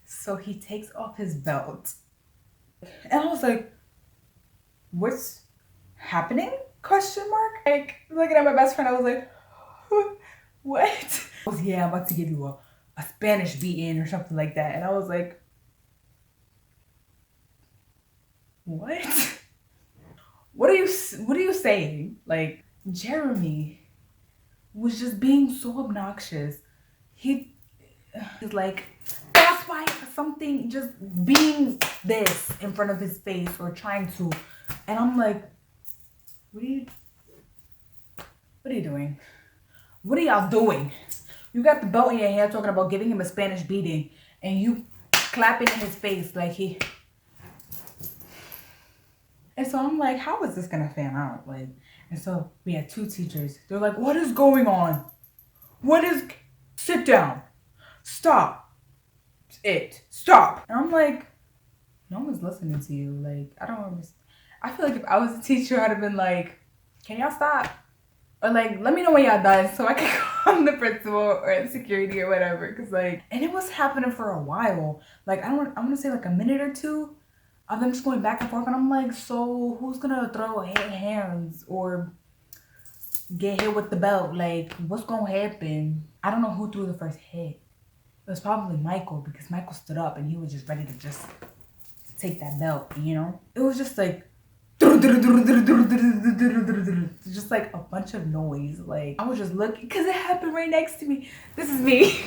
So he takes off his belt. And I was like, what's happening? Question mark? Like looking at my best friend, I was like, what? I was, yeah, I'm about to give you a Spanish beating or something like that. And I was like, what? What are you saying? Like, Jeremy was just being so obnoxious. He's like, that's why something just being this in front of his face or trying to. And I'm like, what are you doing? What are y'all doing? You got the belt in your hand talking about giving him a Spanish beating and you clapping in his face like he. And so I'm like, how is this gonna fan out? Like, and so we had two teachers. They're like, what is going on? Sit down. Stop. Stop. And I'm like, no one's listening to you. Like, I don't understand. I feel like if I was a teacher, I'd have been like, can y'all stop? Or like, let me know when y'all done so I can call the principal or the security or whatever. Cause like, and it was happening for a while. Like, I want to say like a minute or two of them just going back and forth. And I'm like, so who's gonna throw hands or get hit with the belt? Like, what's gonna happen? I don't know who threw the first hit. It was probably Michael because Michael stood up and he was just ready to just take that belt, you know? It was just like, just like a bunch of noise. Like, I was just looking because it happened right next to me. This is me.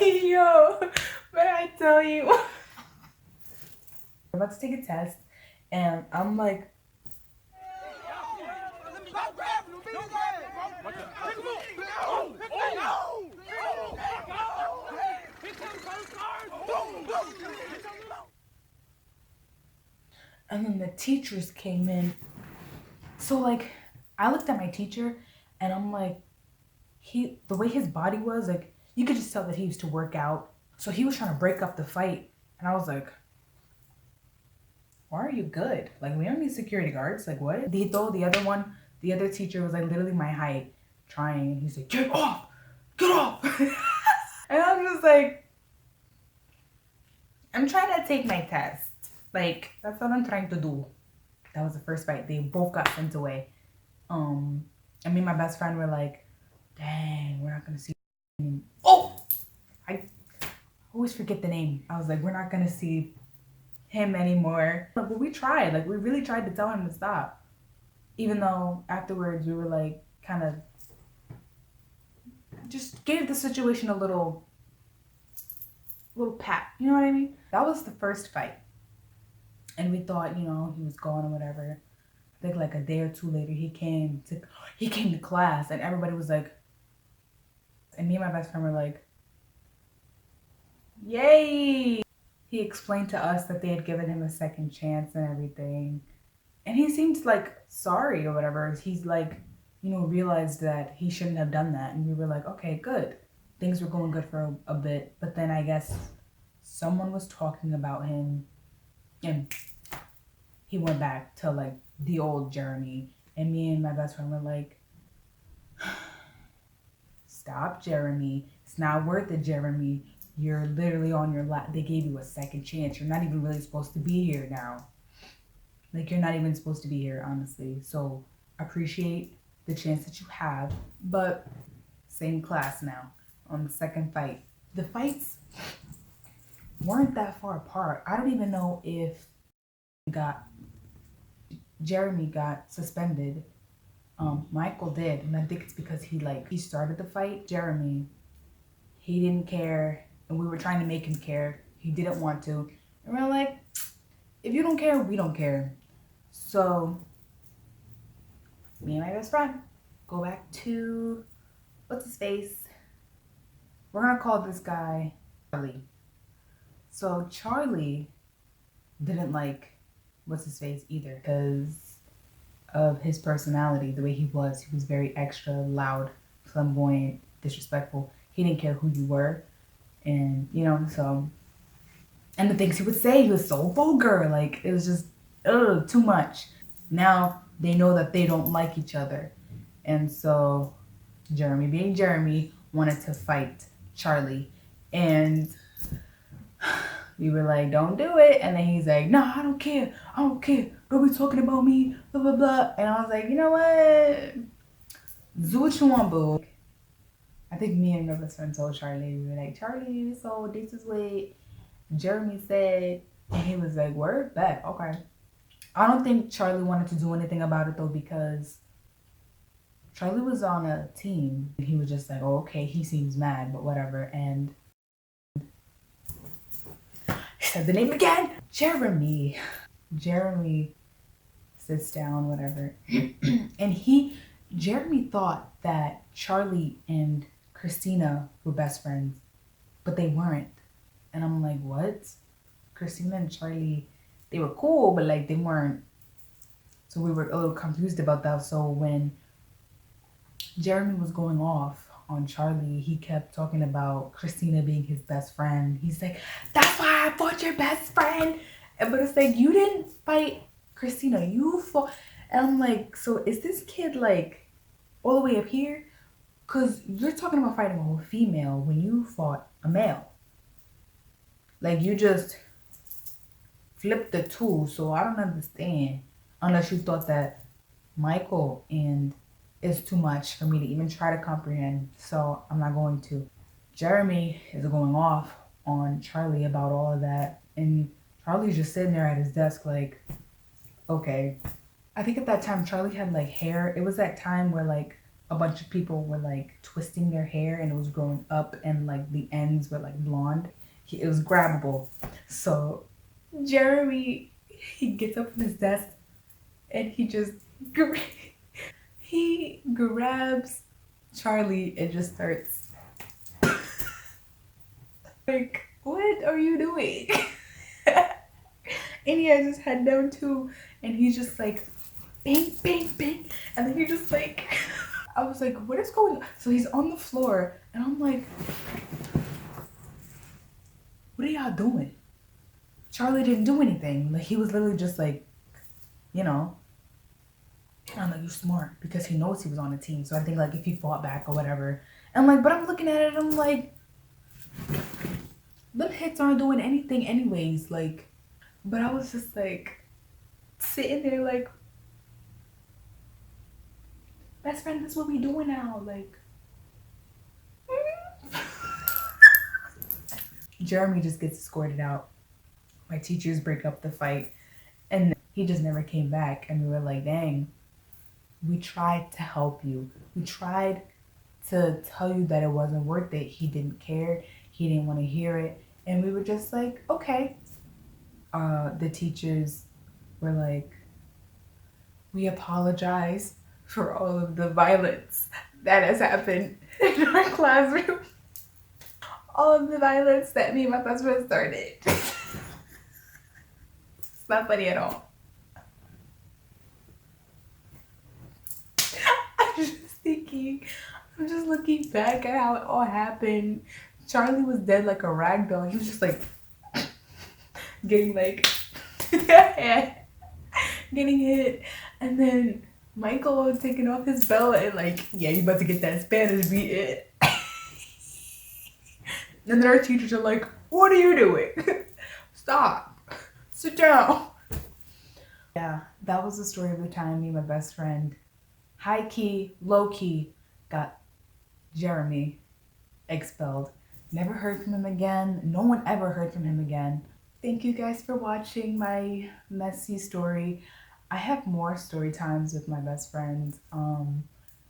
Yo, but I tell you, I'm about to take a test and I'm like, and then the teachers came in. So like, I looked at my teacher and I'm like, the way his body was, like, you could just tell that he used to work out. So he was trying to break up the fight. And I was like, why are you good? Like, we don't need security guards. Like, what? Dito, the other teacher was like literally my height, trying. And he's like, get off! Get off! And I'm just like, I'm trying to take my test. Like, that's what I'm trying to do. That was the first fight. They both got sent away. And me and my best friend were like, dang, we're not gonna see him. Oh! I always forget the name. I was like, we're not gonna see him anymore. But we tried. Like, we really tried to tell him to stop. Even though afterwards we were like, kind of just gave the situation a little pat. You know what I mean? That was the first fight. And we thought, you know, he was gone or whatever. I think like a day or two later, he came to class and everybody was like, and me and my best friend were like, yay! He explained to us that they had given him a second chance and everything. And he seemed like sorry or whatever. He's like, you know, realized that he shouldn't have done that. And we were like, okay, good. Things were going good for a bit. But then I guess someone was talking about him and he went back to like the old Jeremy. And me and my best friend were like, stop, Jeremy. It's not worth it, Jeremy. You're literally on your lap. They gave you a second chance. You're not even really supposed to be here now. Like, you're not even supposed to be here, honestly. So appreciate the chance that you have. But same class now on the second fight. The fights weren't that far apart. I don't even know if Jeremy got suspended. Michael did, and I think it's because he started the fight. Jeremy, he didn't care, and we were trying to make him care. He didn't want to, and we're like, if you don't care, we don't care. So me and my best friend go back to, what's his face? We're gonna call this guy Charlie. So Charlie didn't like what's his face either because of his personality, the way he was. He was very extra, loud, flamboyant, disrespectful. He didn't care who you were. And, so, and the things he would say, he was so vulgar. Like, it was just, ugh, too much. Now they know that they don't like each other. And so Jeremy, being Jeremy, wanted to fight Charlie. And we were like, don't do it. And then he's like, no, I don't care. I don't care. Don't be talking about me, blah, blah, blah. And I was like, you know what? Do what you want, boo. I think me and my best friend told Charlie, we were like, Charlie, so this is what Jeremy said. And he was like, word? Bet. Okay. I don't think Charlie wanted to do anything about it, though, because Charlie was on a team. And he was just like, oh, okay, he seems mad, but whatever. And he said the name again. Jeremy. Jeremy sits down, whatever. And Jeremy thought that Charlie and Christina were best friends, but they weren't. And I'm like, what? Christina and Charlie, they were cool, but like they weren't. So we were a little confused about that. So when Jeremy was going off on Charlie, he kept talking about Christina being his best friend. He's like, that's why I fought your best friend. But it's like, you didn't fight Christina, you fought. And I'm like, so is this kid like all the way up here? Because you're talking about fighting a female when you fought a male. Like, you just flipped the two. So I don't understand. Unless you thought that Michael and is too much for me to even try to comprehend. So I'm not going to. Jeremy is going off on Charlie about all of that. And Charlie's just sitting there at his desk like, okay. I think at that time Charlie had like hair. It was that time where like a bunch of people were like twisting their hair and it was growing up and like the ends were like blonde. It was grabbable. So Jeremy, he gets up from his desk and he grabs Charlie and just starts like, what are you doing? And he has his head down too, and he's just like, bang, bang, bang, and then he just like, I was like, what is going on? So he's on the floor, and I'm like, what are y'all doing? Charlie didn't do anything. Like, he was literally just like, I'm like, you're smart, because he knows he was on a team. So I think like if he fought back or whatever, and like, but I'm looking at it, I'm like, them hits aren't doing anything anyways. Like, but I was just like sitting there like, best friend, this is what we doing now. Like, Jeremy just gets escorted out. My teachers break up the fight, and he just never came back. And we were like, dang, we tried to help you. We tried to tell you that it wasn't worth it. He didn't care. He didn't want to hear it. And we were just like, okay. The teachers were like, we apologize for all of the violence that has happened in our classroom. All of the violence that me and my best friend started. It's not funny at all. I'm just looking back at how it all happened. Charlie was dead like a rag doll. He was just like getting like getting hit. And then Michael was taking off his belt and like, yeah, you about to get that Spanish beat. And then our teachers are like, what are you doing? Stop. Sit down. Yeah, that was the story of the time me and my best friend, high key, low key, got Jeremy expelled. Never heard from him again. No one ever heard from him again. Thank you guys for watching my messy story. I have more story times with my best friend.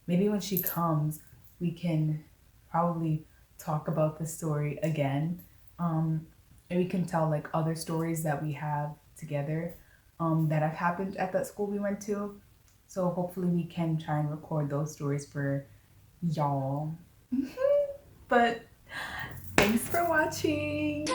Maybe when she comes, we can probably talk about the story again. And we can tell like other stories that we have together. that have happened at that school we went to. So hopefully we can try and record those stories for y'all. But thanks for watching.